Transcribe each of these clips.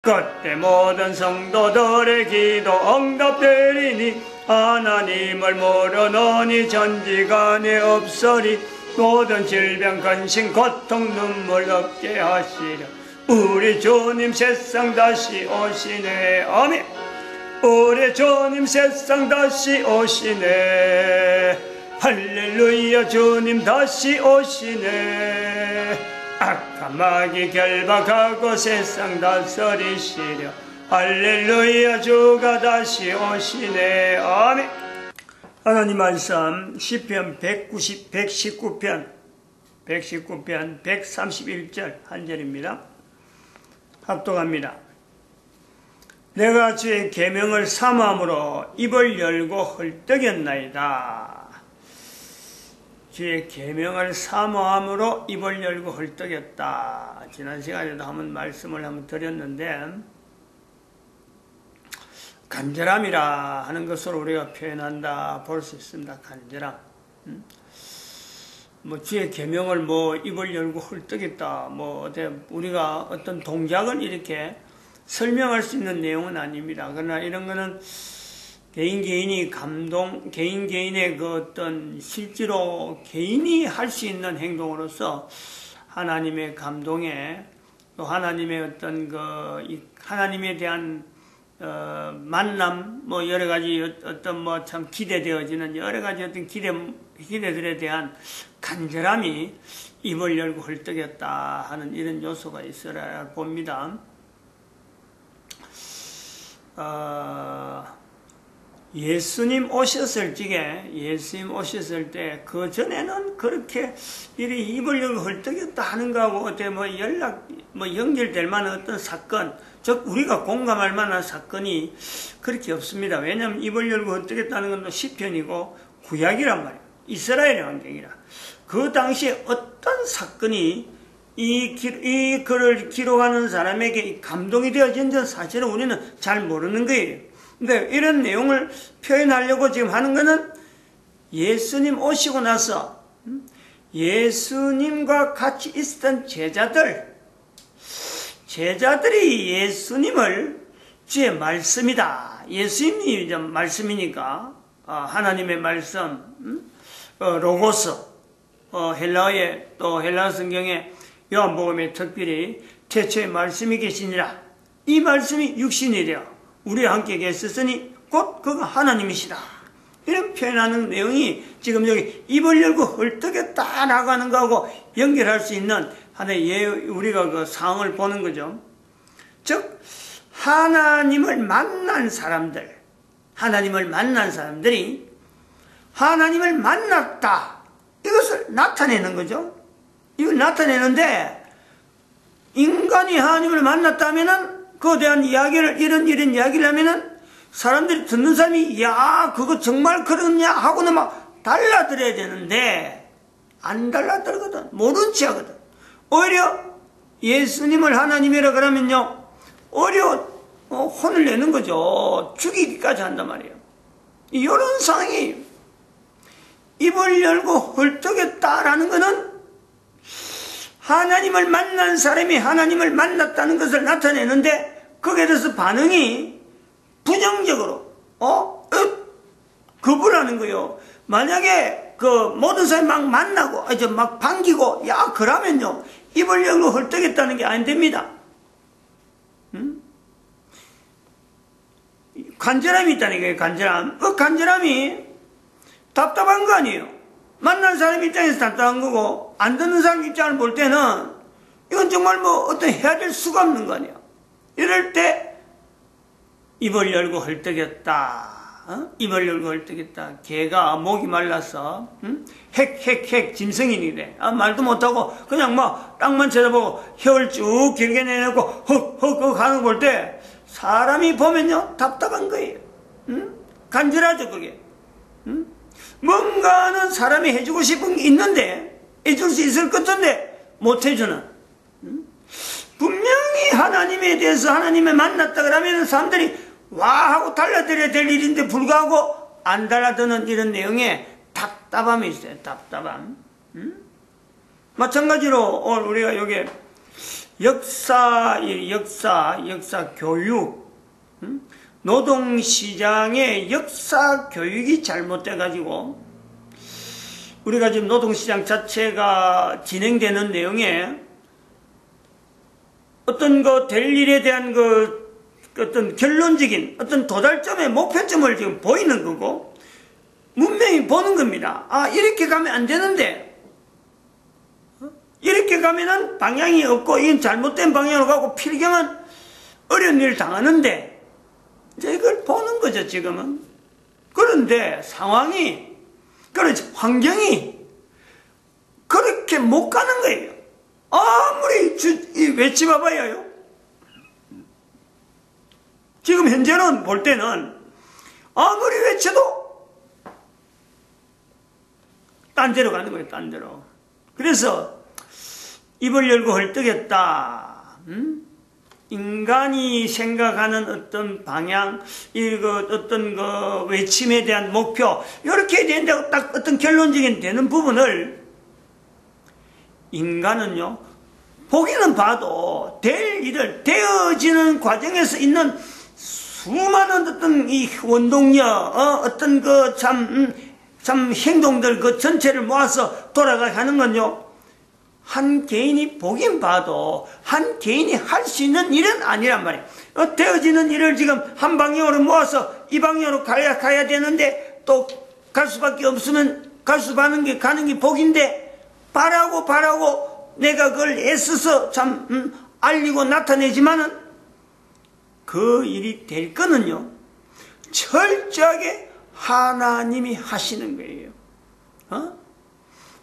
그때 모든 성도들의 기도 응답되리니 하나님을 모르노니 전지간에 없으리. 모든 질병 근심 고통 눈물 없게 하시려. 우리 주님 세상 다시 오시네. 아멘. 우리 주님 세상 다시 오시네. 할렐루야. 주님 다시 오시네. 악한 마귀 결박하고 세상 다스리시려. 할렐루야. 주가 다시 오시네. 아멘. 하나님 말씀 시편 119편 131절 한 절입니다. 합독합니다. 내가 주의 계명을 사모함으로 입을 열고 헐떡였나이다. 주의 계명을 사모함으로 입을 열고 헐떡였다. 지난 시간에도 말씀을 한번 드렸는데, 간절함이라 하는 것으로 우리가 표현한다 볼 수 있습니다. 간절함. 주의 계명을 입을 열고 헐떡였다. 우리가 어떤 동작을 이렇게 설명할 수 있는 내용은 아닙니다. 그러나 이런 거는 개인의 그 어떤 실제로 개인이 할 수 있는 행동으로서 하나님의 감동에, 또 하나님의 어떤 하나님에 대한 만남, 여러 가지 어떤 참 기대되어지는 여러 가지 어떤 기대들에 대한 간절함이 입을 열고 헐떡였다 하는 이런 요소가 있어야 봅니다. 예수님 오셨을 때, 그 전에는 그렇게 이리 입을 열고 헐떡였다 하는 거하고, 어때, 연결될 만한 어떤 사건, 즉, 우리가 공감할 만한 사건이 그렇게 없습니다. 왜냐하면 입을 열고 헐떡였다는 건 시편이고, 구약이란 말이에요. 이스라엘의 환경이라. 그 당시에 어떤 사건이 이 글을 기록하는 사람에게 감동이 되어진지 사실은 우리는 잘 모르는 거예요. 근데 이런 내용을 표현하려고 지금 하는 것은 예수님 오시고 나서 예수님과 같이 있었던 제자들이 예수님을 주의 말씀이다. 예수님이 말씀이니까 하나님의 말씀, 로고스, 헬라어 성경에 요한복음에 특별히 태초에 말씀이 계시니라. 이 말씀이 육신이 되어 우리와 함께 계셨으니 곧 그가 하나님이시다. 이런 표현하는 내용이 지금 여기 입을 열고 헐떡였다 나가는 거하고 연결할 수 있는 하나의 우리가 그 상황을 보는 거죠. 즉 하나님을 만난 사람들이 하나님을 만났다. 이것을 나타내는 거죠. 이걸 나타내는데, 인간이 하나님을 만났다면은 그에 대한 이야기를, 이런 이야기를 하면은 사람들이 듣는 사람이, 야, 그거 정말 그러냐 하고는 막 달라들어야 되는데, 안 달라들거든. 모른 체 하거든. 오히려 예수님을 하나님이라 그러면요, 오히려 혼을 내는 거죠. 죽이기까지 한단 말이에요. 이런 상황이 입을 열고 헐떡였다라는 것은 하나님을 만난 사람이 하나님을 만났다는 것을 나타내는데, 거기에 대해서 반응이 부정적으로 거부라는 거예요. 만약에 모든 사람이 막 만나고 막 반기고 야 그러면요 입을 열고 헐떡였다는 게 안 됩니다. 간절함이 있다는 거예요. 간절함. 그 간절함이 답답한 거 아니에요. 만난 사람 입장에서 답답한 거고, 안 듣는 사람 입장을 볼 때는 이건 정말 어떤 해야 될 수가 없는 거 아니에요. 이럴 때 입을 열고 헐떡였다. 입을 열고 헐떡였다. 개가 목이 말라서 헥 짐승이래. 말도 못하고 그냥 땅만 쳐다보고 혀를 쭉 길게 내놓고 헉 하는 거 볼 때 사람이 보면요 답답한 거예요. 간절하죠 그게. 뭔가는 사람이 해주고 싶은 게 있는데, 해줄 수 있을 것 같은데 못 해주는. 분명히 하나님에 대해서 하나님을 만났다 그러면 사람들이 와 하고 달라들어야 될 일인데 불구하고 안 달라드는 이런 내용에 답답함이 있어요. 답답함. 마찬가지로 우리가 여기 역사 교육, 노동시장의 역사 교육이 잘못돼가지고 우리가 지금 노동시장 자체가 진행되는 내용에 어떤 될 일에 대한 어떤 결론적인 어떤 도달점의 목표점을 지금 보이는 거고 문명이 보는 겁니다. 아, 이렇게 가면 안 되는데, 이렇게 가면은 방향이 없고 이건 잘못된 방향으로 가고 필경은 어려운 일을 당하는데, 이제 이걸 보는 거죠, 지금은. 그런데 상황이, 그렇지, 환경이 그렇게 못 가는 거예요. 아무리 외치봐봐요. 지금 현재는 볼 때는 아무리 외쳐도 딴 데로 가는 거예요, 딴 데로. 그래서 입을 열고 헐떡였다. 인간이 생각하는 어떤 방향, 어떤 외침에 대한 목표, 이렇게 된다고 딱 어떤 결론적인 되는 부분을 인간은요, 보기는 봐도 될 일을 되어지는 과정에서 있는 수많은 어떤 이 원동력, 어떤 참 행동들 그 전체를 모아서 돌아가는 건요, 한 개인이 보긴 봐도 한 개인이 할 수 있는 일은 아니란 말이에요. 되어지는 일을 지금 한 방향으로 모아서 이 방향으로 가야 되는데 또 갈 수밖에 없으면 가는 게 복인데 바라고 내가 그걸 애써서 참 알리고 나타내지만은 그 일이 될 거는요, 철저하게 하나님이 하시는 거예요.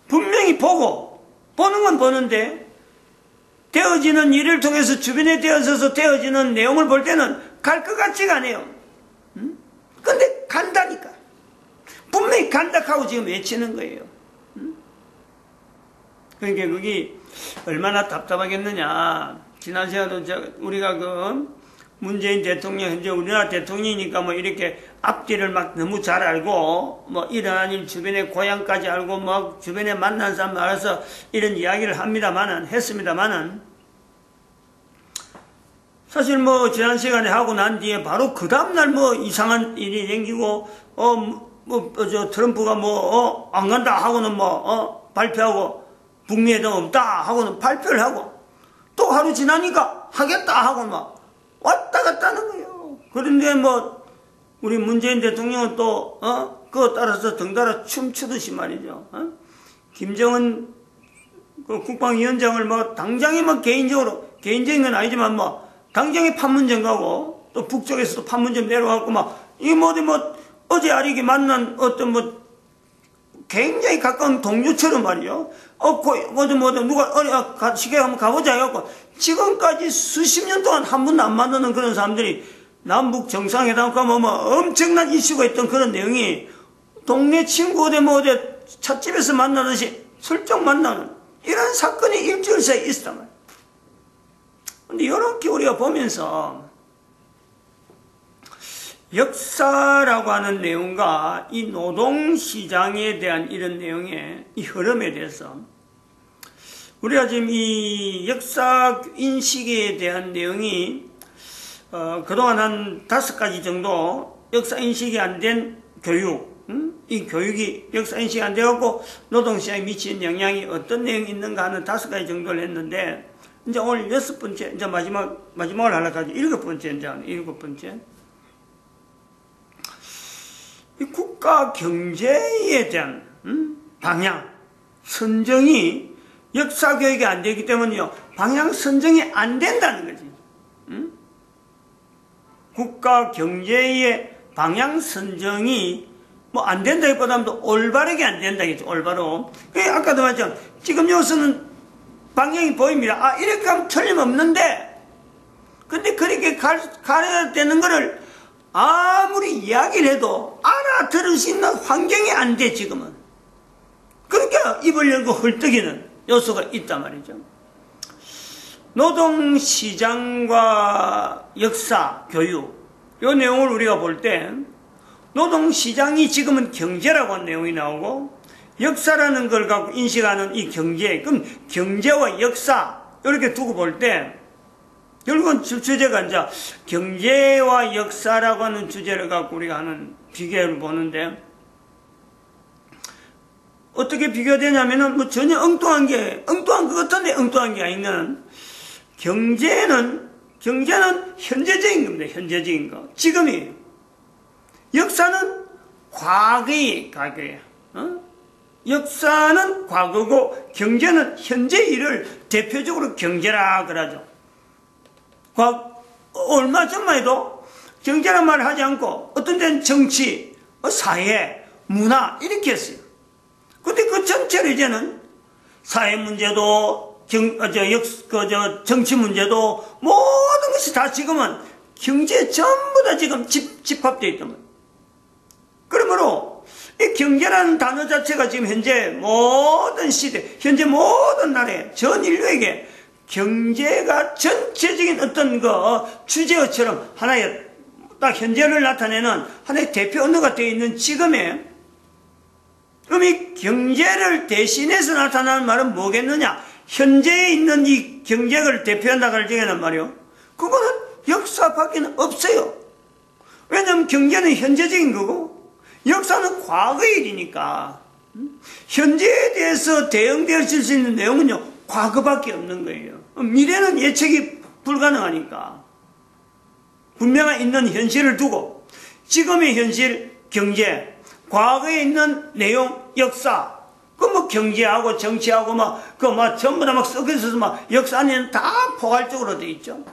분명히 보는 건 보는데 되어지는 일을 통해서 주변에 되어져서 되어지는 내용을 볼 때는 갈 것 같지가 않아요. 근데 간다니까. 분명히 간다 하고 지금 외치는 거예요. 그러니까 그게 얼마나 답답하겠느냐. 지난 시간에도 우리가 문재인 대통령, 현재 우리나라 대통령이니까 뭐 이렇게 앞뒤를 막 너무 잘 알고, 뭐 일어난 일 주변에 고향까지 알고, 뭐 주변에 만난 사람 알아서 이런 이야기를 했습니다만은, 사실 뭐 지난 시간에 하고 난 뒤에 바로 그 다음날 뭐 이상한 일이 생기고, 트럼프가 안 간다 하고는 발표하고, 북미회담 없다 하고는 발표를 하고, 또 하루 지나니까 하겠다 하고 막, 왔다 갔다 하는 거예요. 그런데 우리 문재인 대통령은 또, 그거 따라서 덩달아 춤추듯이 말이죠. 김정은 국방위원장을 당장에 개인적인 건 아니지만 당장에 판문점 가고, 또 북쪽에서도 판문점 내려가고 어제 아리게 만난 어떤 굉장히 가까운 동료처럼 말이요. 누가, 시계 한번 가보자 해갖고, 지금까지 수십 년 동안 한 번도 안 만나는 그런 사람들이 남북 정상회담 가면 엄청난 이슈가 있던 그런 내용이 동네 친구 어디 찻집에서 만나듯이 슬쩍 만나는 이런 사건이 일주일 사이에 있었단 말이에요. 근데 이렇게 우리가 보면서 역사라고 하는 내용과 이 노동시장에 대한 이런 내용의 이 흐름에 대해서 우리가 지금 이 역사 인식에 대한 내용이 그동안 한 5가지 정도 역사 인식이 안 된 교육, 이 교육이 역사 인식이 안 되었고 노동시장에 미치는 영향이 어떤 내용이 있는가 하는 5가지 정도를 했는데, 이제 오늘 6번째, 이제 마지막을 하려고 하죠. 7번째. 이 국가 경제에 대한 방향 선정이 역사 교육이 안 되기 때문에요, 방향 선정이 안 된다는 거지. 국가 경제의 방향 선정이 안 된다기보다는 올바르게 안 된다겠죠. 올바로. 아까도 말했죠. 지금 여기서는 방향이 보입니다. 아, 이렇게 하면 틀림없는데, 근데 그렇게 가야 되는 거를 아무리 이야기를 해도 알아들을 수 있는 환경이 안 돼, 지금은. 그러니까 입을 열고 헐떡이는 요소가 있단 말이죠. 노동시장과 역사, 교육, 이 내용을 우리가 볼 때 노동시장이 지금은 경제라고 하는 내용이 나오고 역사라는 걸 갖고 인식하는 이 경제, 그럼 경제와 역사, 이렇게 두고 볼 때 결국은 주제가 이제 경제와 역사라고 하는 주제를 갖고 우리가 하는 비교를 보는데, 어떻게 비교되냐면은 뭐 전혀 엉뚱한 것 같은데 엉뚱한 게 아니면, 경제는 현재적인 겁니다. 현재적인 거. 지금이에요. 역사는 과거예요. 역사는 과거고 경제는 현재 일을 대표적으로 경제라 그러죠. 얼마 전만 해도 경제란 말을 하지 않고 어떤 데는 정치, 사회, 문화 이렇게 했어요. 근데 그 전체로 이제는 사회 문제도 정치 문제도 모든 것이 다 지금은 경제에 전부 다 지금 집합되어 있단 말이에요. 그러므로 이 경제라는 단어 자체가 지금 현재 모든 시대, 현재 모든 나라에, 전 인류에게 경제가 전체적인 어떤 주제어처럼 하나의 딱 현재를 나타내는 하나의 대표 언어가 되어 있는 지금에, 그럼 이 경제를 대신해서 나타나는 말은 뭐겠느냐? 현재에 있는 이 경제를 대표한다고 할 적에는 말이요, 그거는 역사밖에는 없어요. 왜냐하면 경제는 현재적인 거고 역사는 과거의 일이니까 현재에 대해서 대응되어 수 있는 내용은요, 과거밖에 없는 거예요. 미래는 예측이 불가능하니까 분명히 있는 현실을 두고 지금의 현실, 경제, 과거에 있는 내용, 역사, 경제하고 정치하고 전부 다 섞여서 역사 안에는 다 포괄적으로 되어 있죠.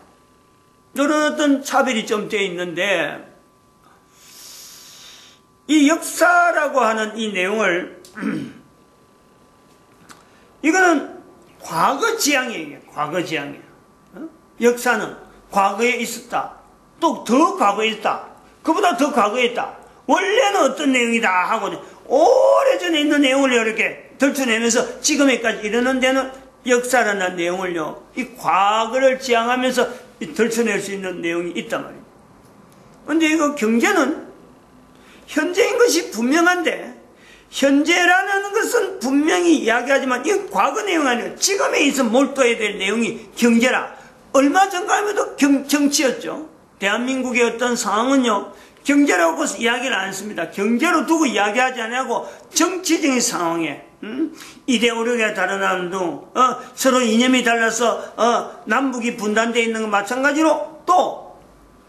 이런 어떤 차별이 좀 되어 있는데, 이 역사라고 하는 이 내용을 이거는 과거 지향이에요. 과거 지향이에요. 역사는 과거에 있었다. 또 더 과거에 있다. 그보다 더 과거에 있다. 원래는 어떤 내용이다 하고 오래전에 있는 내용을 이렇게 덜쳐내면서 지금에까지 이르는 데는 역사라는 내용을요, 이 과거를 지향하면서 덜쳐낼 수 있는 내용이 있단 말이에요. 근데 이거 경제는 현재인 것이 분명한데, 현재라는 것은 분명히 이야기하지만 이 과거 내용이 아니라 지금에 있어 몰두해야 될 내용이 경제라. 얼마 전까지만 해도 정치였죠. 대한민국의 어떤 상황은요, 경제라고 해서 이야기를 안 했습니다. 경제로 두고 이야기하지 않고 정치적인 상황에 이데올로기가 다른 등 서로 이념이 달라서 남북이 분단되어 있는 것 마찬가지로 또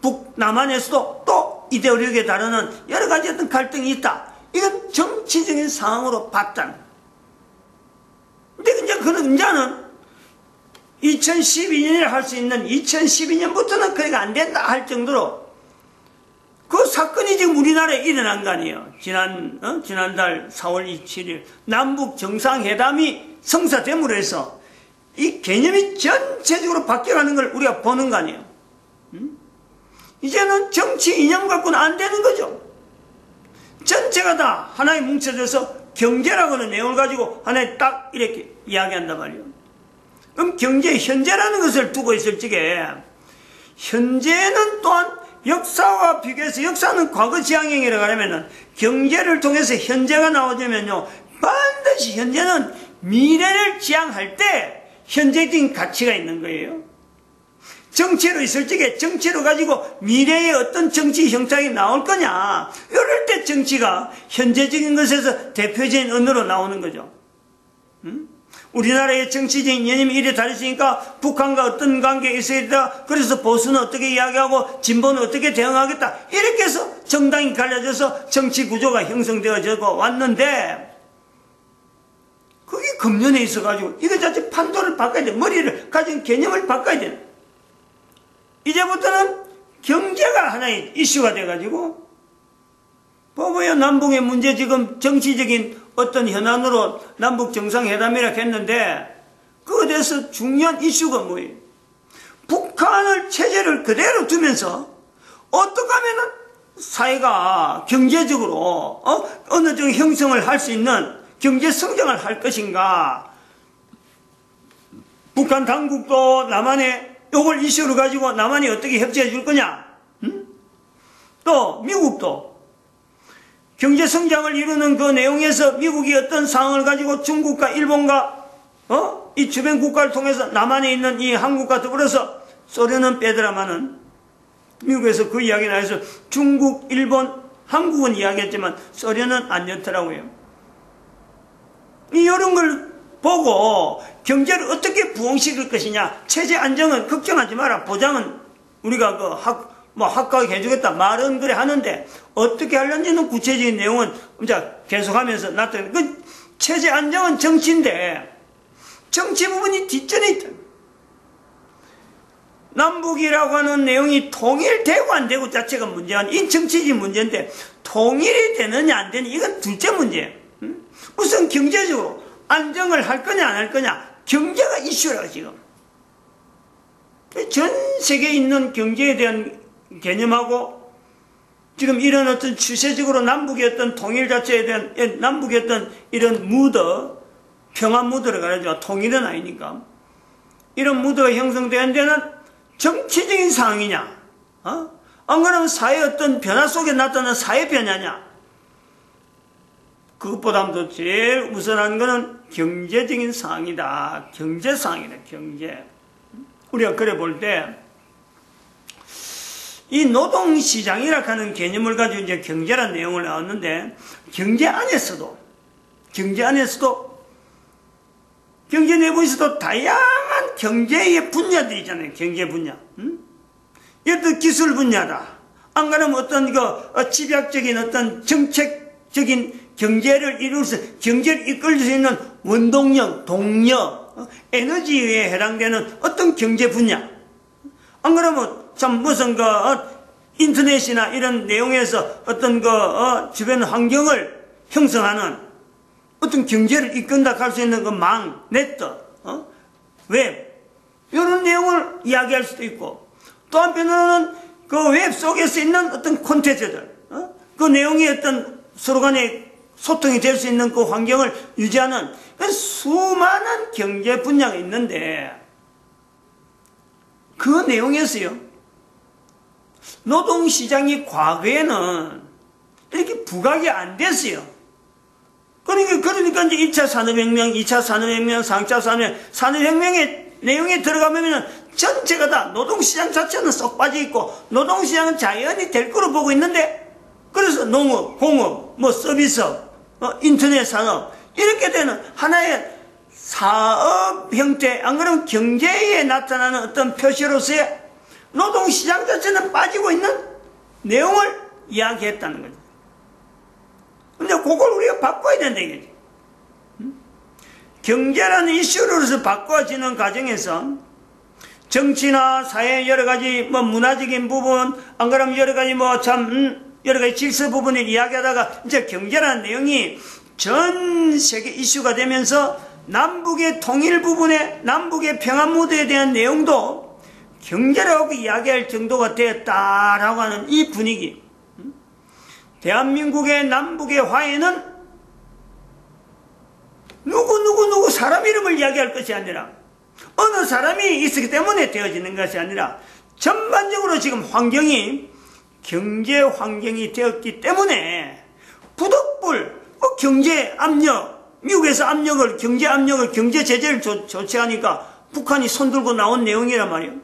북남한에서도 또 이데올로기가 다른 여러 가지 어떤 갈등이 있다. 이건 정치적인 상황으로 봤다. 근데 이제는 2012년이라 할 수 있는 2012년부터는 그래가 안 된다 할 정도로 그 사건이 지금 우리나라에 일어난 거 아니에요. 지난달 4월 27일 남북 정상회담이 성사됨으로 해서 이 개념이 전체적으로 바뀌어가는 걸 우리가 보는 거 아니에요. 이제는 정치 이념 갖고는 안 되는 거죠. 전체가 다 하나에 뭉쳐져서 경제라고 하는 내용을 가지고 하나에 딱 이렇게 이야기한단 말이에요. 그럼 경제 현재라는 것을 두고 있을 적에 현재는 또한 역사와 비교해서 역사는 과거 지향형이라고 하면은 경제를 통해서 현재가 나오자면요, 반드시 현재는 미래를 지향할 때 현재적인 가치가 있는 거예요. 정치로 있을 적에 정치로 가지고 미래의 어떤 정치 형상이 나올 거냐, 이럴 때 정치가 현재적인 것에서 대표적인 언어로 나오는 거죠. 우리나라의 정치적인 이념이 이래 다르니까 북한과 어떤 관계에 있어야 된다. 그래서 보수는 어떻게 이야기하고 진보는 어떻게 대응하겠다. 이렇게 해서 정당이 갈라져서 정치 구조가 형성되어져 왔는데, 그게 금년에 있어가지고 이거 자체 판도를 바꿔야 돼. 머리를 가진 개념을 바꿔야 돼. 이제부터는 경제가 하나의 이슈가 돼가지고, 보고요, 남북의 문제 지금 정치적인 어떤 현안으로 남북 정상회담이라 했는데, 그거에 대해서 중요한 이슈가 뭐예요? 북한을 체제를 그대로 두면서 어떻게 하면은 사회가 경제적으로 어느 정도 형성을 할 수 있는 경제 성장을 할 것인가? 북한 당국도 남한에 이걸 이슈로 가지고 남한이 어떻게 협조해 줄 거냐? 또 미국도 경제 성장을 이루는 그 내용에서 미국이 어떤 상황을 가지고 중국과 일본과 이 주변 국가를 통해서 남한에 있는 이 한국과 더불어서 소련은 빼더라마는 미국에서 그 이야기 나와서 중국, 일본, 한국은 이야기했지만 소련은 안 였더라고요. 이런 걸 보고 경제를 어떻게 부흥시킬 것이냐, 체제 안정은 걱정하지 마라, 보장은 우리가 확고하게 해주겠다 말은 그래 하는데 어떻게 하려는지는 구체적인 내용은 이제 계속하면서 나타나는 그 체제 안정은 정치인데 정치 부분이 뒷전에 있다. 남북이라고 하는 내용이 통일되고 안 되고 자체가 문제가 아니라 이 정치적인 문제인데 통일이 되느냐 안 되느냐 이건 둘째 문제예요. 우선 경제적으로 안정을 할 거냐 안 할 거냐 경제가 이슈라 지금. 전 세계에 있는 경제에 대한 개념하고 지금 이런 어떤 추세적으로 남북의 어떤 통일 자체에 대한 남북의 어떤 이런 무드, 평화 무드를 가지고 통일은 아니니까 이런 무드가 형성되는 데는 정치적인 상황이냐, 안 그러면 사회의 어떤 변화 속에 나타나는 사회 변화냐, 그것보다도 제일 우선한 것은 경제적인 상황이다. 경제 상황이다. 경제. 우리가 그래 볼 때 이 노동시장이라 하는 개념을 가지고 이제 경제라는 내용을 나왔는데 경제 안에서도 경제 내부에서도 다양한 경제의 분야들이 있잖아요. 경제 분야. 이것도 기술 분야다. 안 그러면 어떤 집약적인 어떤 정책적인 경제를 이룰 경제를 이끌 수 있는 원동력, 동력, 에너지에 해당되는 어떤 경제 분야. 안 그러면 참 무슨 인터넷이나 이런 내용에서 어떤 주변 환경을 형성하는 어떤 경제를 이끈다 할 수 있는 망, 네트, 웹, 이런 내용을 이야기할 수도 있고, 또 한편으로는 그 웹 속에서 있는 어떤 콘텐츠들, 그 내용이 어떤 서로 간에 소통이 될 수 있는 그 환경을 유지하는 수많은 경제 분야가 있는데, 그 내용에서요, 노동시장이 과거에는 이렇게 부각이 안 됐어요. 그러니까 이제 1차 산업혁명, 2차 산업혁명, 3차 산업혁명의 내용에 들어가면 전체가 다 노동시장 자체는 쏙 빠져있고 노동시장은 자연이 될 거로 보고 있는데 그래서 농업, 공업, 서비스업, 인터넷 산업 이렇게 되는 하나의 사업 형태, 안 그러면 경제에 나타나는 어떤 표시로서의 노동시장 자체는 빠지고 있는 내용을 이야기했다는 거죠. 근데 그걸 우리가 바꿔야 된다 이거지. 경제라는 이슈로서 바꿔지는 과정에서 정치나 사회 여러 가지 문화적인 부분, 안 그러면 여러 가지 여러 가지 질서 부분을 이야기하다가 이제 경제라는 내용이 전 세계 이슈가 되면서 남북의 통일 부분에 남북의 평화 무드에 대한 내용도 경제라고 이야기할 정도가 되었다라고 하는 이 분위기. 대한민국의 남북의 화해는 누구 사람 이름을 이야기할 것이 아니라 어느 사람이 있었기 때문에 되어지는 것이 아니라 전반적으로 지금 환경이 경제 환경이 되었기 때문에 부득불 경제 압력, 미국에서 경제 제재를 조치하니까 북한이 손들고 나온 내용이란 말이에요.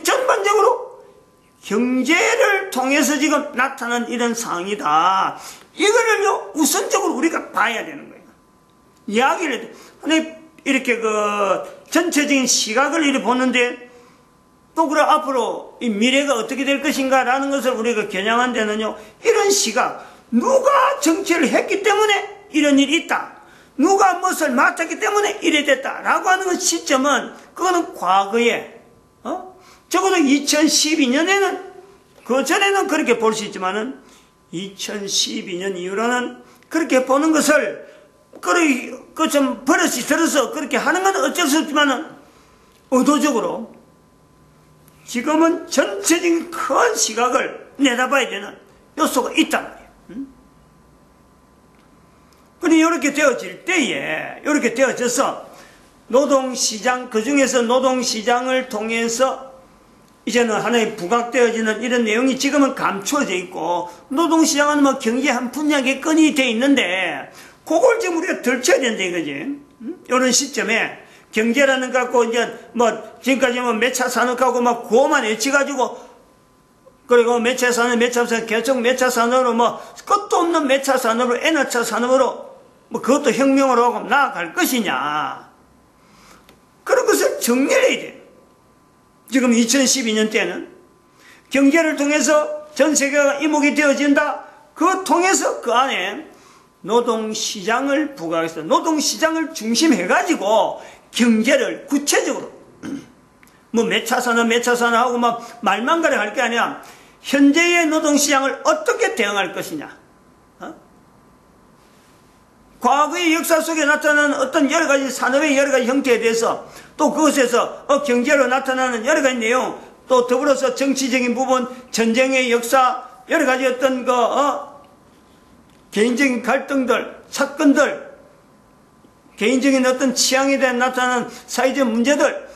전반적으로 경제를 통해서 지금 나타난 이런 상황이다. 이거를요, 우선적으로 우리가 봐야 되는 거예요. 이야기를, 이렇게 전체적인 시각을 이렇게 보는데, 또 그래, 앞으로 이 미래가 어떻게 될 것인가 라는 것을 우리가 겨냥한 데는요, 이런 시각, 누가 정치를 했기 때문에 이런 일이 있다. 누가 무엇을 맡았기 때문에 이래 됐다. 라고 하는 시점은, 그거는 과거에, 적어도 2012년에는, 그 전에는 그렇게 볼 수 있지만은, 2012년 이후로는 그렇게 보는 것을, 좀 버릇이 들어서 그렇게 하는 건 어쩔 수 없지만은, 의도적으로, 지금은 전체적인 큰 시각을 내다봐야 되는 요소가 있단 말이에요. 근데 이렇게 되어질 때에, 이렇게 되어져서, 노동시장, 그 중에서 노동시장을 통해서 이제는 하나의 부각되어지는 이런 내용이 지금은 감추어져 있고, 노동시장은 경제 한 분야의 건이 되어 있는데, 그걸 지금 우리가 덜쳐야 된다 이거지. 이런 시점에 경제라는 거 갖고 이제 뭐 지금까지 뭐 몇 차 산업하고 막 구호만 외치가지고 그리고 몇 차 산업, 몇 차 산업, 계속 몇 차 산업으로 뭐 끝도 없는 몇 차 산업으로 N차 산업으로 뭐 그것도 혁명으로 하고 나아갈 것이냐. 그런 것을 정리해야 돼. 지금 2012년 때는 경제를 통해서 전 세계가 이목이 되어진다. 그 통해서 그 안에 노동시장을 부각해서 노동시장을 중심해가지고 경제를 구체적으로 뭐 몇 차 산업 몇 차 산업 하고 막 말만 가려 할 게 아니야. 현재의 노동시장을 어떻게 대응할 것이냐. 과거의 역사 속에 나타나는 어떤 여러 가지 산업의 여러 가지 형태에 대해서 또 그것에서 경제로 나타나는 여러 가지 내용 또 더불어서 정치적인 부분 전쟁의 역사 여러 가지 어떤 개인적인 갈등들 사건들 개인적인 어떤 취향에 대한 나타나는 사회적 문제들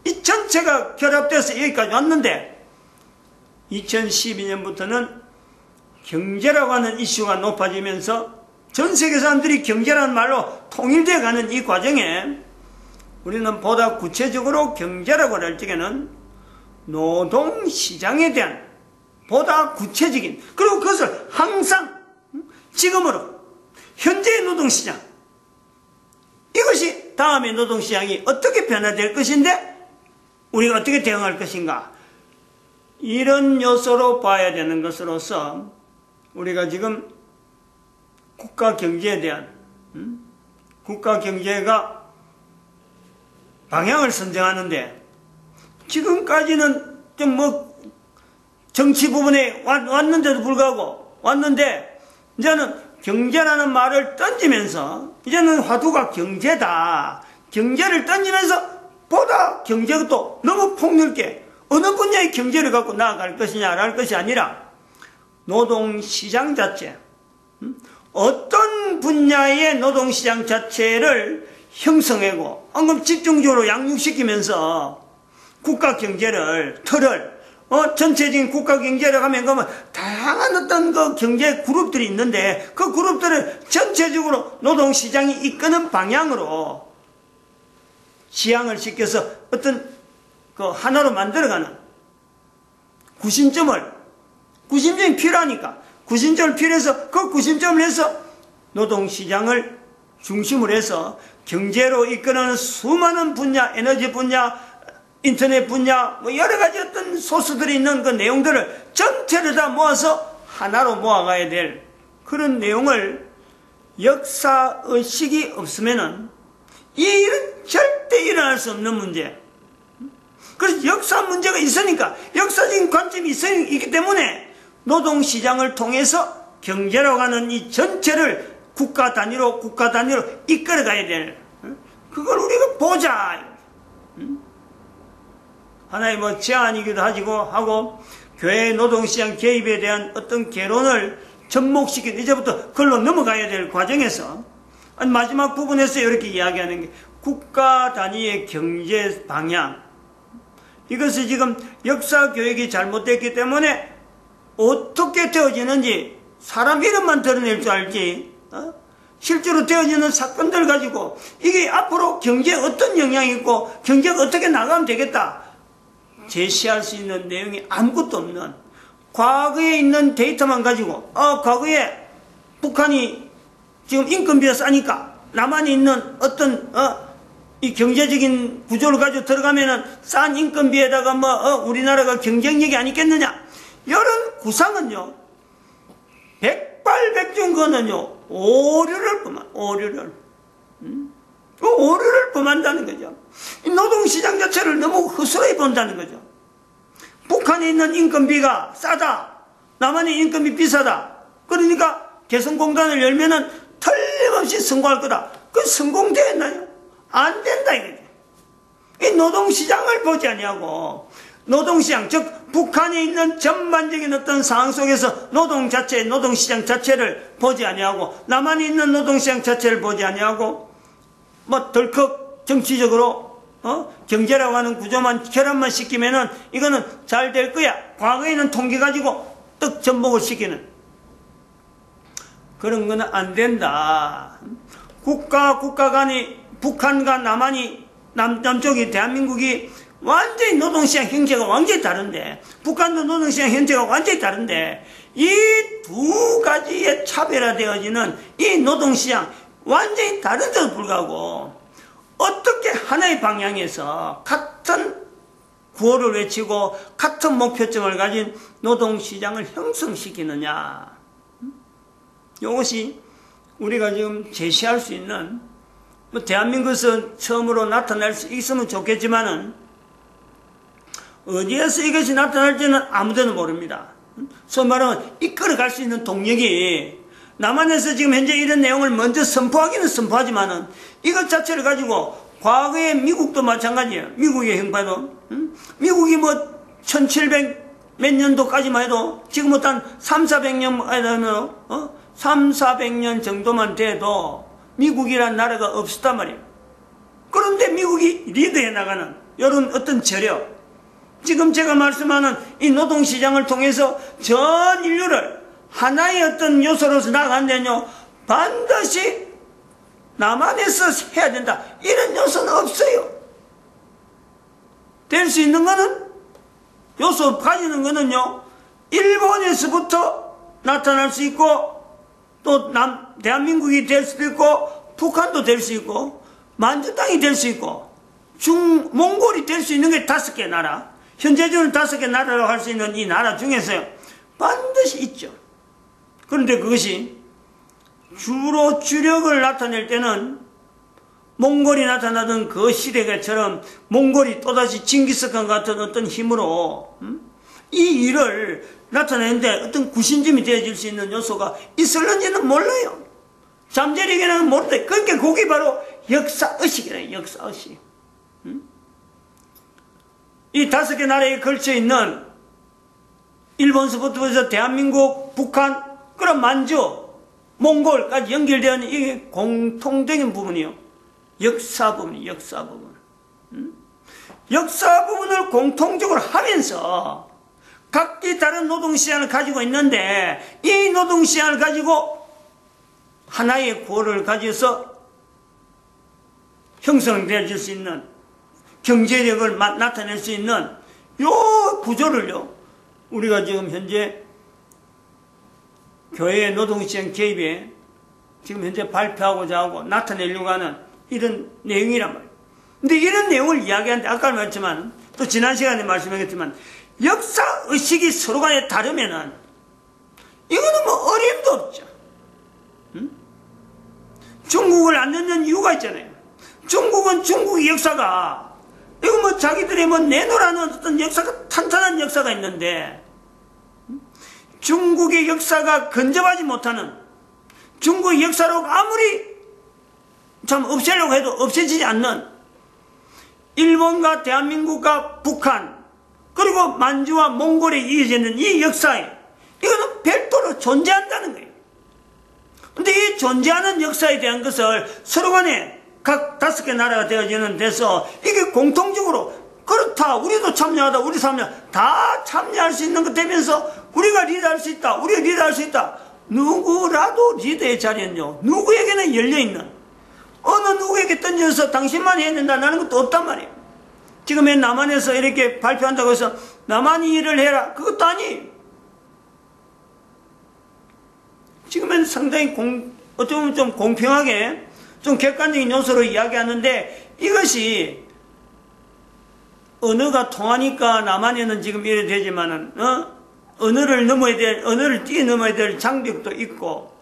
이 전체가 결합돼서 여기까지 왔는데 2012년부터는 경제라고 하는 이슈가 높아지면서 전 세계 사람들이 경제라는 말로 통일되어 가는 이 과정에 우리는 보다 구체적으로 경제라고 할 적에는 노동시장에 대한 보다 구체적인 그리고 그것을 항상 지금으로 현재의 노동시장 이것이 다음의 노동시장이 어떻게 변화될 것인데 우리가 어떻게 대응할 것인가 이런 요소로 봐야 되는 것으로서 우리가 지금 국가 경제에 대한 국가 경제가 방향을 선정하는데 지금까지는 좀 뭐 정치 부분에 왔는데도 불구하고 왔는데 이제는 경제라는 말을 던지면서 이제는 화두가 경제다. 경제를 던지면서 보다 경제가 또 너무 폭넓게 어느 분야의 경제를 갖고 나아갈 것이냐라는 것이 아니라 노동시장 자체 어떤 분야의 노동시장 자체를 형성하고 방금 집중적으로 양육시키면서 국가 경제를 틀을 전체적인 국가 경제를 하면 그러면 다양한 어떤 그 경제 그룹들이 있는데 그 그룹들을 전체적으로 노동시장이 이끄는 방향으로 지향을 시켜서 어떤 그 하나로 만들어가는 구심점이 필요하니까 구심점을 필요해서 그 구심점을 해서 노동시장을 중심으로 해서 경제로 이끄는 수많은 분야, 에너지 분야, 인터넷 분야, 뭐 여러 가지 어떤 소스들이 있는 그 내용들을 전체를 다 모아서 하나로 모아가야 될 그런 내용을 역사의식이 없으면은 이 일은 절대 일어날 수 없는 문제. 그래서 역사 문제가 있으니까 역사적인 관점이 있기 때문에 노동시장을 통해서 경제라고 하는 이 전체를 국가 단위로 이끌어가야 될 그걸 우리가 보자. 하나의 뭐 제안이기도 하고 교회의 노동시장 개입에 대한 어떤 개론을 접목시키는 이제부터 그걸로 넘어가야 될 과정에서 마지막 부분에서 이렇게 이야기하는 게 국가 단위의 경제 방향 이것이 지금 역사 교육이 잘못됐기 때문에 어떻게 되어지는지 사람 이름만 드러낼 줄 알지 실제로 되어지는 사건들 가지고 이게 앞으로 경제에 어떤 영향이 있고 경제가 어떻게 나가면 되겠다 제시할 수 있는 내용이 아무것도 없는 과거에 있는 데이터만 가지고 과거에 북한이 지금 인건비가 싸니까 남한이 있는 어떤 이 경제적인 구조를 가지고 들어가면은 싼 인건비에다가 우리나라가 경쟁력이 아니겠느냐 이런 구상은요 백발백중 거는요 오류를 범한다는 거죠. 이 노동시장 자체를 너무 허술하게 본다는 거죠. 북한에 있는 인건비가 싸다. 남한의 인건비 비싸다. 그러니까 개성공단을 열면은 틀림없이 성공할 거다. 그 성공되었나요? 안 된다 이거죠. 이 노동시장을 보지 아니하고 노동시장 즉 북한에 있는 전반적인 어떤 상황 속에서 노동시장 자체를 보지 아니하고 남한에 있는 노동시장 자체를 보지 아니하고 덜컥 정치적으로 경제라고 하는 구조만 결합만 시키면은 이거는 잘 될 거야. 과거에는 통계 가지고 떡 접목을 시키는 그런 거는 안 된다. 국가 간이 북한과 남쪽이 대한민국이 완전히 노동시장 형태가 완전히 다른데, 북한도 노동시장 형태가 완전히 다른데, 이 두 가지에 차별화되어지는 이 노동시장 완전히 다른데도 불구하고 어떻게 하나의 방향에서 같은 구호를 외치고 같은 목표점을 가진 노동시장을 형성시키느냐. 이것이 우리가 지금 제시할 수 있는, 뭐 대한민국에서 처음으로 나타날 수 있으면 좋겠지만은 어디에서 이것이 나타날지는 아무데도 모릅니다. 소위 말하면 이끌어갈 수 있는 동력이, 남한에서 지금 현재 이런 내용을 먼저 선포하기는 선포하지만은 이것 자체를 가지고 과거에 미국도 마찬가지예요. 미국의 형파도, 미국이 뭐 1700 몇 년도까지만 해도 지금부터 한 300~400년 300~400년 정도만 돼도 미국이란 나라가 없었단 말이에요. 그런데 미국이 리드해 나가는 이런 어떤 저력, 지금 제가 말씀하는 이 노동시장을 통해서 전 인류를 하나의 어떤 요소로서 나가는데요, 반드시 남한에서 해야 된다, 이런 요소는 없어요. 될 수 있는 거는, 요소 가지는 거는요, 일본에서부터 나타날 수 있고, 또 대한민국이 될 수도 있고, 북한도 될 수 있고, 만주 땅이 될 수 있고, 몽골이 될 수 있는 게 5개 나라, 현재적으로 5개 나라라고 할 수 있는 이 나라 중에서요, 반드시 있죠. 그런데 그것이 주로 주력을 나타낼 때는 몽골이 나타나던 그 시대처럼 몽골이 또다시 징기스칸 같은 어떤 힘으로 이 일을 나타내는데 어떤 구심점이 되어질 수 있는 요소가 있을는지는 몰라요. 잠재력에는 모르는데, 그러니까 그게 바로 역사의식이래요. 역사의식. 이 5개 나라에 걸쳐 있는 일본서부터 해서 대한민국, 북한, 그럼 만주, 몽골까지 연결되는 이게 공통적인 부분이요. 역사 부분이요. 역사 부분. 역사 부분을 공통적으로 하면서 각기 다른 노동시장을 가지고 있는데, 이 노동시장을 가지고 하나의 구호를 가져서 형성되어질 수 있는, 경제력을 나타낼 수 있는 요 구조를요, 우리가 지금 현재 교회의 노동시장 개입에 지금 현재 발표하고자 하고 나타내려고 하는 이런 내용이란 말이에요. 근데 이런 내용을 이야기하는데, 아까 말했지만, 또 지난 시간에 말씀하셨지만, 역사의식이 서로 간에 다르면은, 이거는 뭐 어림도 없죠. 중국을 안 넣는 이유가 있잖아요. 중국은 중국의 역사가, 이거 뭐 자기들이 뭐 내놓으라는 어떤 역사가, 탄탄한 역사가 있는데, 중국의 역사가 근접하지 못하는, 중국의 역사로 아무리 참 없애려고 해도 없애지지 않는 일본과 대한민국과 북한, 그리고 만주와 몽골에 이어져 있는 이 역사에, 이거는 별도로 존재한다는 거예요. 근데 이 존재하는 역사에 대한 것을 서로 간에 각 5개 나라가 되어지는 데서 이게 공통적으로, 그렇다, 우리도 참여하다, 우리 다 참여할 수 있는 것 되면서 우리가 리드할 수 있다, 우리가 리드할 수 있다. 누구라도 리드의 자리는요, 누구에게는 열려있는, 어느 누구에게 던져서 당신만 해야 된다는 것도 없단 말이에요. 지금의 남한에서 이렇게 발표한다고 해서 남한이 일을 해라, 그것도 아니에요. 지금은 상당히 어쩌면 좀 공평하게, 좀 객관적인 요소로 이야기하는데, 이것이 언어가 통하니까 남한에는 지금 이래 되지만은, 언어를 뛰어넘어야 될 장벽도 있고,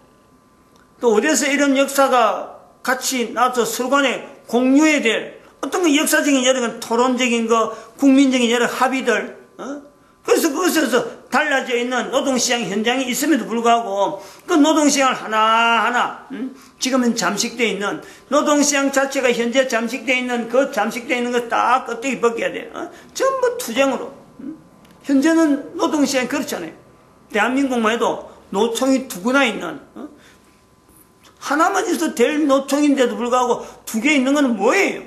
또 어디서 이런 역사가 같이 나와서 서로 간에 공유해야 될 어떤 역사적인 여러 토론적인 국민적인 여러 합의들, 그래서 그것에서 달라져 있는 노동시장 현장이 있음에도 불구하고 그 노동시장을 하나하나, 지금은 잠식되어 있는 노동시장 자체가 현재 잠식되어 있는 그 잠식되어 있는 거 딱 껍데기 벗겨야 돼. 전부 투쟁으로. 현재는 노동시장이 그렇잖아요. 대한민국만 해도 노총이 2구나 있는, 하나만 있어도 될 노총인데도 불구하고 2개 있는 건 뭐예요?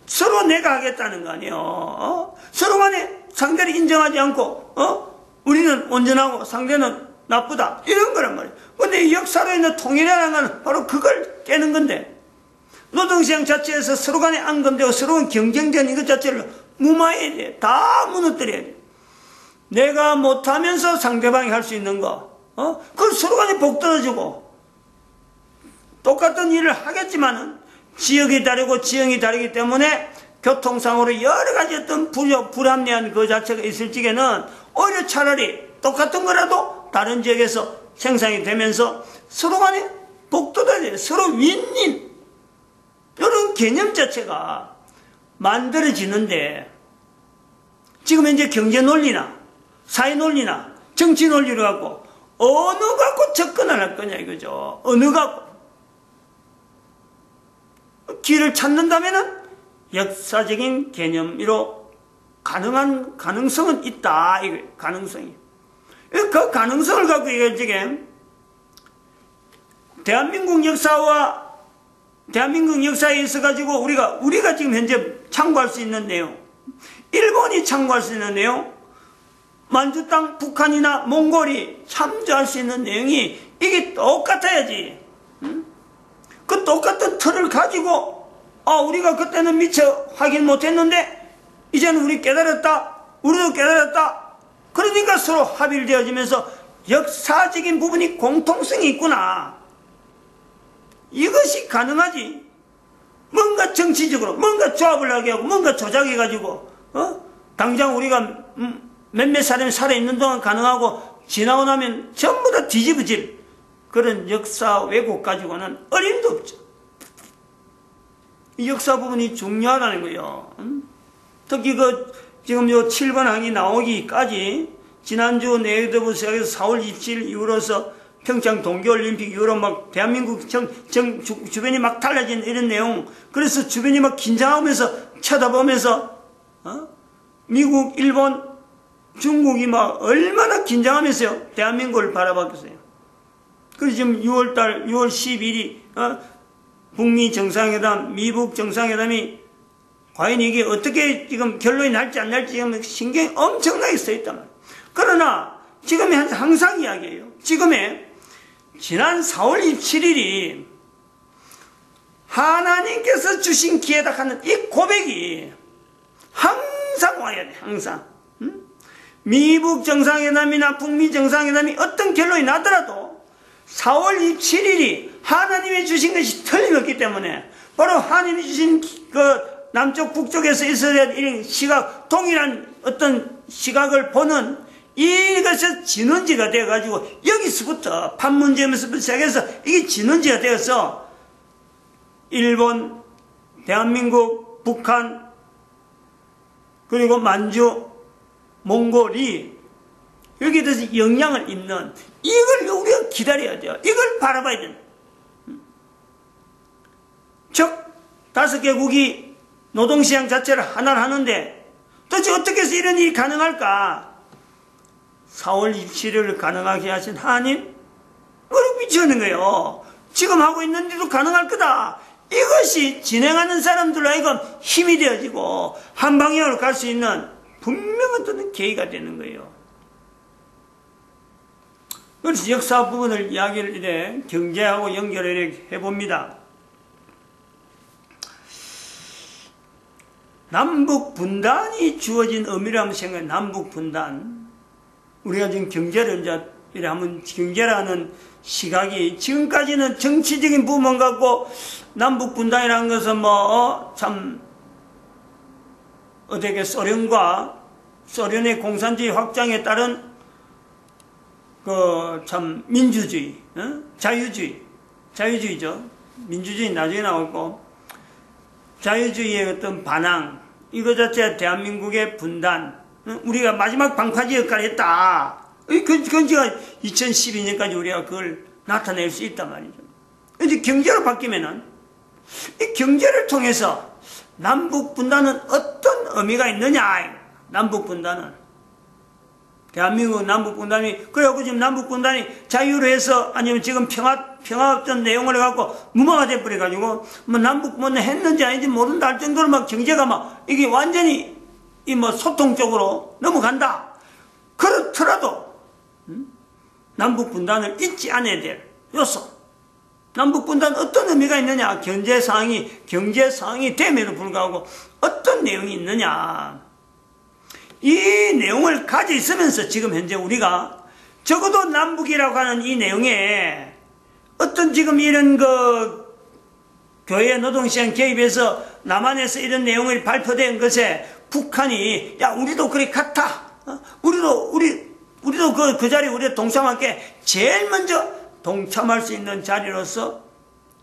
서로 내가 하겠다는 거 아니에요. 서로 간에 상대를 인정하지 않고, 우리는 온전하고 상대는 나쁘다, 이런 거란 말이에요. 근데 역사로 있는 통일이라는 건 바로 그걸 깨는 건데, 노동시장 자체에서 서로 간에 앙금되고 서로 간 경쟁전 이것 자체를 무마해야 돼. 다 무너뜨려야 돼. 내가 못하면서 상대방이 할 수 있는 거, 그걸 서로 간에 복떨어지고, 똑같은 일을 하겠지만은, 지역이 다르고 지형이 다르기 때문에, 교통상으로 여러 가지 어떤 불합리한 그 자체가 있을 적에는, 오히려 차라리 똑같은 거라도 다른 지역에서 생산이 되면서, 서로 간에 복돋아야 돼. 서로 윈윈. 이런 개념 자체가 만들어지는데, 지금 현재 경제 논리나, 사회 논리나 정치 논리로 갖고 어느 갖고 접근을 할 거냐 이거죠. 어느 갖고 길을 찾는다면은 역사적인 개념으로 가능한 가능성은 있다. 이거 가능성이. 그 가능성을 갖고 이게 대한민국 역사와 대한민국 역사에 있어 가지고 우리가 지금 현재 참고할 수 있는 내용, 일본이 참고할 수 있는 내용, 만주 땅 북한이나 몽골이 참조할 수 있는 내용이 이게 똑같아야지. 응? 그 똑같은 틀을 가지고 우리가 그때는 미처 확인 못했는데 이제는 우리 깨달았다. 우리도 깨달았다. 그러니까 서로 합의를 되어지면서 역사적인 부분이 공통성이 있구나. 이것이 가능하지. 뭔가 정치적으로 뭔가 조합을 하게 하고 뭔가 조작해가지고 당장 우리가 몇몇 사람이 살아있는 동안 가능하고 지나고 나면 전부 다 뒤집어질 그런 역사 왜곡 가지고는 어림도 없죠. 이 역사 부분이 중요하다는 거예요. 특히 지금 요 7번 항이 나오기까지 지난주 내일부터 시작해서 4월 27일 이후로서 평창 동계올림픽 이후로 막 대한민국 주변이 막 달라진 이런 내용, 그래서 주변이 막 긴장하면서 쳐다보면서 미국, 일본, 중국이 막 얼마나 긴장하면서요 대한민국을 바라봤겠어요. 그래서 지금 6월 12일이 북미 정상회담, 미북 정상회담이 과연 이게 어떻게 지금 결론이 날지 안 날지 지금 신경이 엄청나게 써있단 말이에요. 그러나 지금이 항상 이야기해요. 지금의 지난 4월 27일이 하나님께서 주신 기회다 하는 이 고백이 항상 와야 돼. 항상. 미북 정상회담이나 북미 정상회담이 어떤 결론이 나더라도 4월 27일이 하나님이 주신 것이 틀림없기 때문에 바로 하나님이 주신 그 남쪽 북쪽에서 있어야 될 시각, 동일한 어떤 시각을 보는 이것이 진원지가 되어가지고 여기서부터 판문점에서부터 시작해서 이게 진원지가 되어서 일본, 대한민국, 북한, 그리고 만주, 몽골이 여기에 대해서 영향을 입는 이걸 우리가 기다려야 돼요. 이걸 바라봐야 된다. 즉 5개국이 노동시장 자체를 하나를 하는데 도대체 어떻게 해서 이런 일이 가능할까? 4월 27일을 가능하게 하신 하나님 그걸 미치는 거예요. 지금 하고 있는 일도 가능할 거다. 이것이 진행하는 사람들로 하여금 힘이 되어지고 한 방향으로 갈 수 있는 분명한 어떤 계기가 되는 거예요. 그래서 역사 부분을 이야기를 이래 경제하고 연결을 해봅니다. 남북 분단이 주어진 의미를 한번 생각해. 남북 분단. 우리가 지금 경제를 이제 한번 경제라는 시각이 지금까지는 정치적인 부분 갖고 남북 분단이라는 것은 참 어떻게 소련의 공산주의 확장에 따른 참 민주주의, 자유주의죠. 민주주의 나중에 나오고 자유주의의 어떤 반항, 이거 자체가 대한민국의 분단, 우리가 마지막 방파제 역할을 했다. 그건 제가 2012년까지 우리가 그걸 나타낼 수 있단 말이죠. 근데 경제로 바뀌면은 이 경제를 통해서 남북 분단은 어떤 의미가 있느냐? 남북 분단은 대한민국 남북 분단이 그래갖고 지금 남북 분단이 자유로 해서 아니면 지금 평화 어떤 내용을 해갖고 무마가 돼버려가지고 뭐 남북 분단 했는지 아닌지 모른다 할 정도로 막 경제가 막 이게 완전히 이 소통 쪽으로 넘어간다. 그렇더라도 남북 분단을 잊지 않아야 될 요소. 남북 분단 어떤 의미가 있느냐? 경제 상황이 됨에도 불구하고 어떤 내용이 있느냐? 이 내용을 가지고 있으면서 지금 현재 우리가 적어도 남북이라고 하는 이 내용에 어떤 지금 이런 교회 노동시장 개입해서 남한에서 이런 내용이 발표된 것에 북한이 야 우리도 그래 같아. 우리도 그 자리에 우리가 동참할게. 제일 먼저 동참할 수 있는 자리로서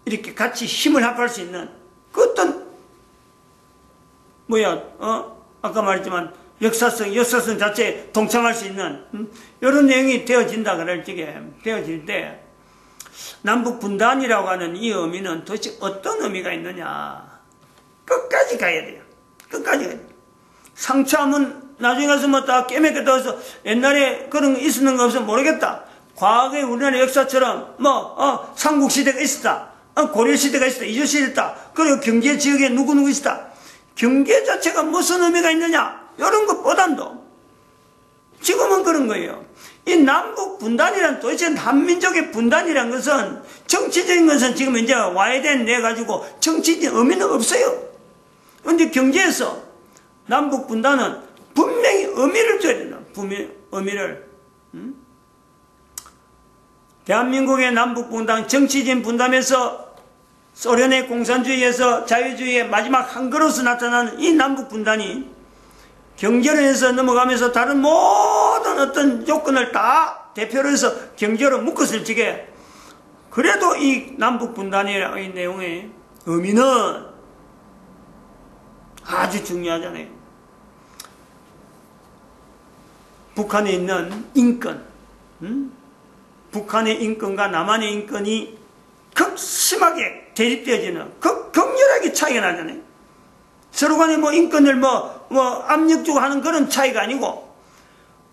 이렇게 같이 힘을 합할 수 있는 그 어떤 아까 말했지만 역사성 자체에 동참할 수 있는 이런 내용이 되어진다 그럴 적에 되어질 때 남북 분단이라고 하는 이 의미는 도대체 어떤 의미가 있느냐? 끝까지 가야 돼요. 끝까지 가야 돼요. 상처하면 나중에 가서 다 깨매게 떠서 옛날에 그런 거 있었는 거 없으면 모르겠다. 과거에 우리나라 역사처럼 삼국시대가 있었다. 고려시대가 있었다. 이조시대가 있었다. 그리고 경제지역에 누구누구 있었다. 경제 자체가 무슨 의미가 있느냐? 이런 것보단도 지금은 그런 거예요. 이 남북 분단이란 도대체 한민족의 분단이란 것은 정치적인 것은 지금 이제 와야 되는데 가지고 정치적인 의미는 없어요. 그런데 경제에서 남북 분단은 분명히 의미를 줘야 된다. 의미를. 대한민국의 남북 분단, 정치적인 분단에서 소련의 공산주의에서 자유주의의 마지막 한 그릇으로 나타나는 이 남북 분단이 경제로 해서 넘어가면서 다른 모든 어떤 요건을 다 대표로 해서 경제로 묶었을 적에 그래도 이 남북 분단이라는 이 내용의 의미는 아주 중요하잖아요. 북한에 있는 인권, 북한의 인권과 남한의 인권이 극심하게 대립되어지는 극렬하게 차이가 나잖아요. 서로 간에 인권을 압력 주고 하는 그런 차이가 아니고,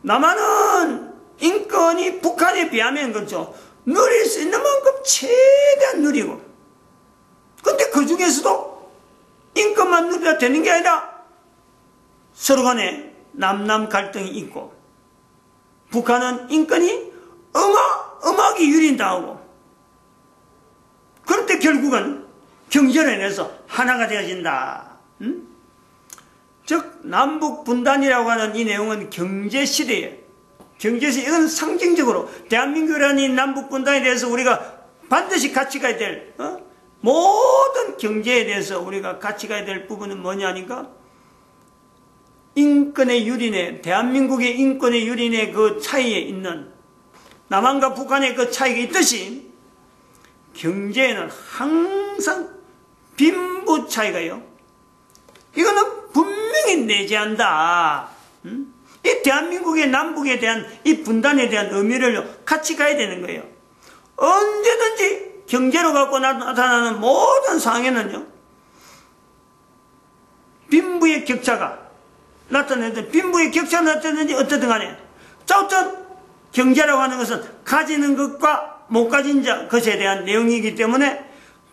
남한은 인권이 북한에 비하면 그렇죠. 누릴 수 있는 만큼 최대한 누리고, 근데 그 중에서도 인권만 누려야 되는 게 아니라 서로 간에 남남 갈등이 있고, 북한은 인권이 엄하게 유린당하고, 그럴 때 결국은 경제로 인해서 하나가 되어진다. 즉 남북 분단이라고 하는 이 내용은 경제시대에 이건 상징적으로 대한민국이라는 이 남북 분단에 대해서 우리가 반드시 같이 가야 될 모든 경제에 대해서 우리가 같이 가야 될 부분은 뭐냐니까 인권의 유린에 대한민국의 인권의 유린의 그 차이에 있는 남한과 북한의 그 차이가 있듯이 경제에는 항상 빈부 차이가요. 이거는 분명히 내재한다. 이 대한민국의 남북에 대한 이 분단에 대한 의미를 같이 가야 되는 거예요. 언제든지 경제로 갖고 나타나는 모든 상황에는요, 빈부의 격차가 나타나는데, 빈부의 격차가 나타나는지 어떻든 간에, 어떤 경제라고 하는 것은 가지는 것과 못 가진 것에 대한 내용이기 때문에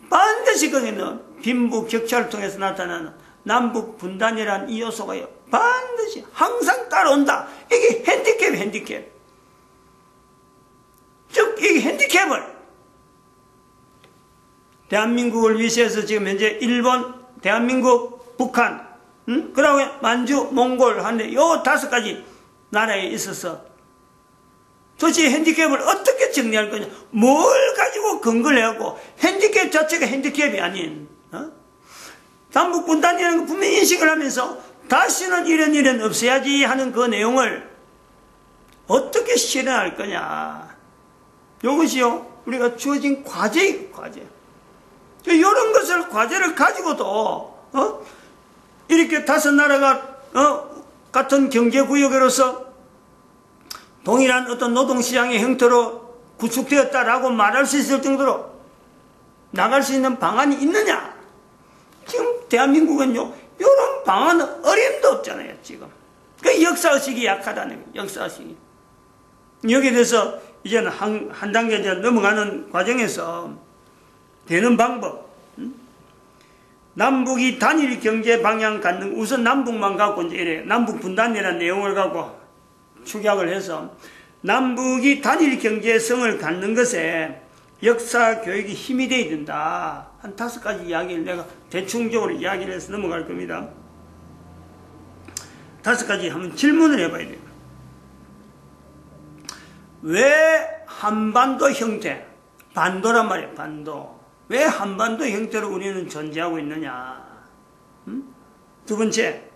반드시 거기는 빈부 격차를 통해서 나타나는 남북 분단이라는 이 요소가요, 반드시 항상 따라온다. 이게 핸디캡. 즉, 이 핸디캡을 대한민국을 위시해서 지금 현재 일본, 대한민국, 북한, 그 다음에 만주, 몽골 하는데 요 5가지 나라에 있어서 도대체 핸디캡을 어떻게 정리할 거냐, 뭘 가지고 근거를 해갖고 핸디캡 자체가 핸디캡이 아닌, 남북 분단이라는 거 분명히 인식을 하면서 다시는 이런 일은 없어야지 하는 그 내용을 어떻게 실현할 거냐. 이것이요, 우리가 주어진 과제예요, 과제. 이런 것을, 과제를 가지고도, 이렇게 5나라가, 같은 경제구역으로서 동일한 어떤 노동시장의 형태로 구축되었다라고 말할 수 있을 정도로 나갈 수 있는 방안이 있느냐? 지금 대한민국은요, 이런 방안은 어림도 없잖아요, 지금. 그 역사의식이 약하다는 거예요, 역사의식이. 여기에 대해서 이제는 한 단계 넘어가는 과정에서 되는 방법, 남북이 단일 경제 방향 갖는, 우선 남북만 갖고 이제 이래 남북 분단이라는 내용을 갖고 축약을 해서 남북이 단일 경제성을 갖는 것에 역사 교육이 힘이 돼야 된다. 한 5가지 이야기를 내가 대충적으로 이야기를 해서 넘어갈 겁니다. 5가지 한번 질문을 해봐야 돼요. 왜 한반도 형태, 반도란 말이에요, 반도. 왜 한반도 형태로 우리는 존재하고 있느냐? 두 번째,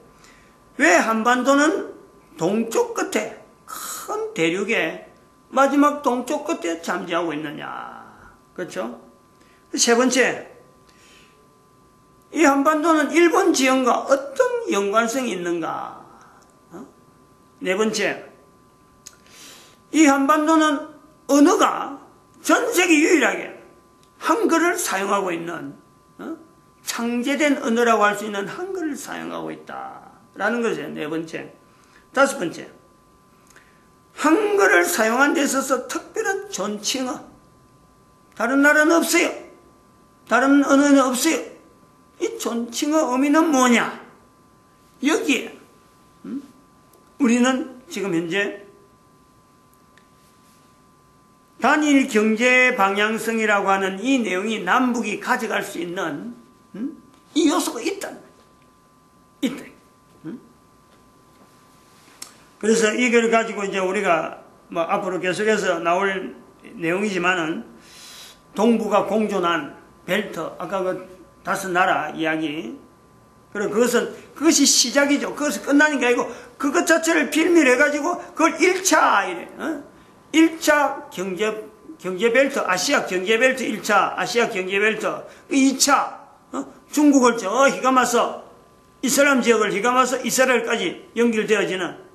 왜 한반도는 동쪽 끝에, 큰 대륙의 마지막 동쪽 끝에 잠재하고 있느냐? 그렇죠? 세 번째, 이 한반도는 일본 지형과 어떤 연관성이 있는가? 네 번째, 이 한반도는 언어가 전 세계 유일하게 한글을 사용하고 있는 창제된 언어라고 할 수 있는 한글을 사용하고 있다라는 것이에요. 네 번째. 다섯 번째, 한글을 사용한 데 있어서 특별한 존칭어, 다른 나라는 없어요. 다른 언어는 없어요. 이 존칭어 의미는 뭐냐? 여기에 우리는 지금 현재 단일 경제 방향성이라고 하는 이 내용이 남북이 가져갈 수 있는 이 요소가 있다. 그래서 이걸 가지고 이제 우리가 뭐 앞으로 계속해서 나올 내용이지만은 동북아 공존한 벨트, 아까 그 5나라 이야기. 그리고 그것이 시작이죠. 그것이 끝나는 게 아니고 그것 자체를 빌미를 해가지고 그걸 1차 이래. 1차 경제 벨트, 아시아 경제 벨트 1차, 아시아 경제 벨트 2차, 중국을 저 휘감아서 이슬람 지역을 휘감아서 이스라엘까지 연결되어지는,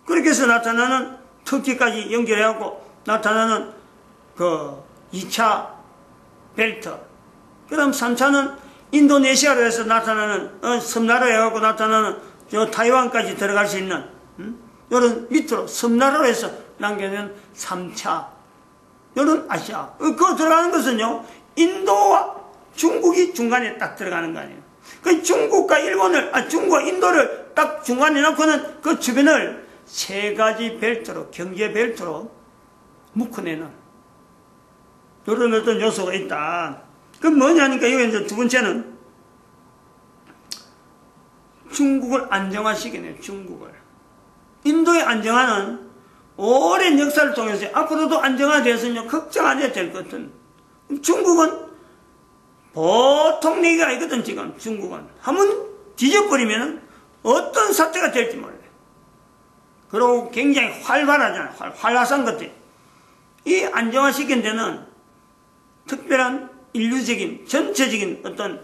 그렇게 해서 나타나는 터키까지 연결해갖고 나타나는 그 2차 벨트. 그다음 3차는 인도네시아로 해서 나타나는 섬나라에 해갖고 나타나는 저 타이완까지 들어갈 수 있는 이런 밑으로 섬나라로 해서 남겨낸 3차 이런 아시아. 그거 들어가는 것은요, 인도와 중국이 중간에 딱 들어가는 거 아니에요. 그 중국과 중국과 인도를 딱 중간에 놓고는 그 주변을 3가지 벨트로, 경제 벨트로 묶어내는 이런 어떤 요소가 있다. 그럼 뭐냐니까, 이거 이제 두 번째는 중국을 안정화시키네요, 중국을. 인도의 안정화는 오랜 역사를 통해서 앞으로도 안정화돼서요, 걱정 안 해도 될 것 같은. 중국은 보통 얘기가 아니거든, 지금, 중국은. 한번 뒤져버리면 어떤 사태가 될지 몰라요. 그리고 굉장히 활발하잖아요, 활화산 같아. 이 안정화시킨 데는 특별한 인류적인, 전체적인 어떤,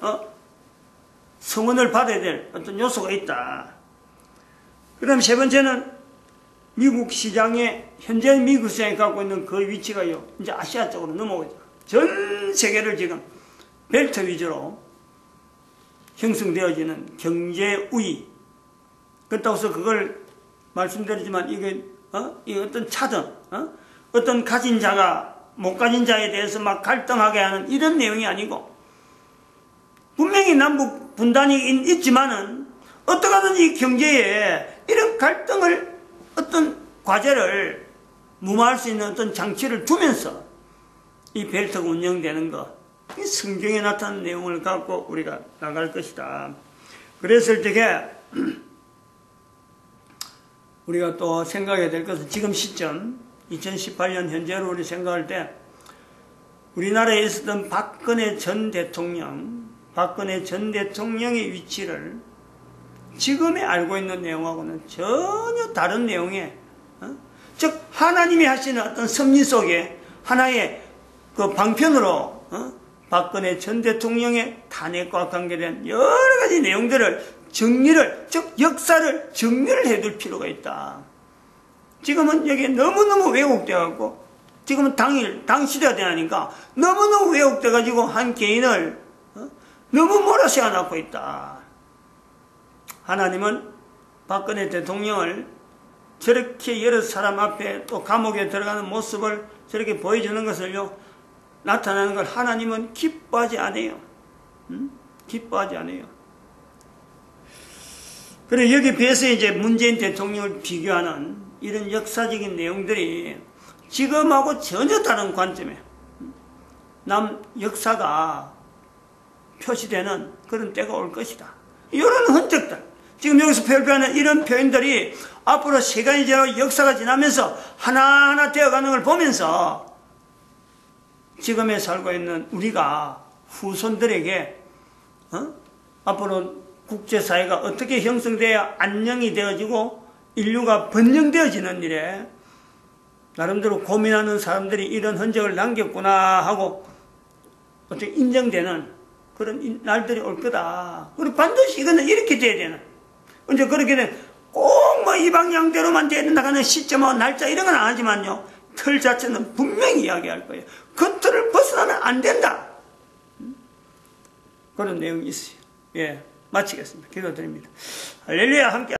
성원을 받아야 될 어떤 요소가 있다. 그 다음 세 번째는 미국 시장에, 현재 미국 시장이 갖고 있는 그 위치가요, 이제 아시아 쪽으로 넘어오죠. 전 세계를 지금 벨트 위주로 형성되어지는 경제 우위. 그렇다고 해서 그걸 말씀드리지만 이게 어떤 차등, 어떤 가진 자가 못 가진 자에 대해서 막 갈등하게 하는 이런 내용이 아니고, 분명히 남북 분단이 있지만은 어떻게 하든지 경제에 이런 갈등을, 어떤 과제를 무마할 수 있는 어떤 장치를 두면서 이 벨트가 운영되는 것, 이 성경에 나타난 내용을 갖고 우리가 나갈 것이다. 그랬을 적에 우리가 또 생각해야 될 것은 지금 시점 2018년 현재로 우리 생각할 때 우리나라에 있었던 박근혜 전 대통령의 위치를 지금에 알고 있는 내용하고는 전혀 다른 내용에, 즉 하나님이 하시는 어떤 섭리 속에 하나의 그 방편으로 박근혜 전 대통령의 탄핵과 관계된 여러 가지 내용들을 정리를, 즉 역사를 정리를 해둘 필요가 있다. 지금은 여기 너무너무 왜곡되어갖고, 지금은 당 시대가 되니까 너무너무 왜곡돼가지고 한 개인을 너무 몰아세워 놓고 있다. 하나님은 박근혜 대통령을 저렇게 여러 사람 앞에 또 감옥에 들어가는 모습을 저렇게 보여주는 것을요, 나타나는 걸 하나님은 기뻐하지 않아요. 기뻐하지 않아요. 그리고 여기 비해서 이제 문재인 대통령을 비교하는 이런 역사적인 내용들이 지금하고 전혀 다른 관점에, 남 역사가 표시되는 그런 때가 올 것이다. 이런 흔적들, 지금 여기서 표현하는 이런 표현들이 앞으로 시간이 지나고 역사가 지나면서 하나하나 되어가는 걸 보면서 지금에 살고 있는 우리가 후손들에게 앞으로 국제사회가 어떻게 형성되어야 안녕이 되어지고 인류가 번영되어지는 일에 나름대로 고민하는 사람들이 이런 흔적을 남겼구나 하고 어떻게 인정되는 그런 날들이 올 거다. 그리고 반드시 이거는 이렇게 돼야 되는. 이제 그렇게 되면 꼭 뭐 이 방향대로만 돼야 된다는 시점하고 날짜 이런 건 안 하지만요. 틀 자체는 분명히 이야기할 거예요. 그 틀을 벗어나면 안 된다. 그런 내용이 있어요. 예, 마치겠습니다. 기도드립니다. 할렐루야 함께.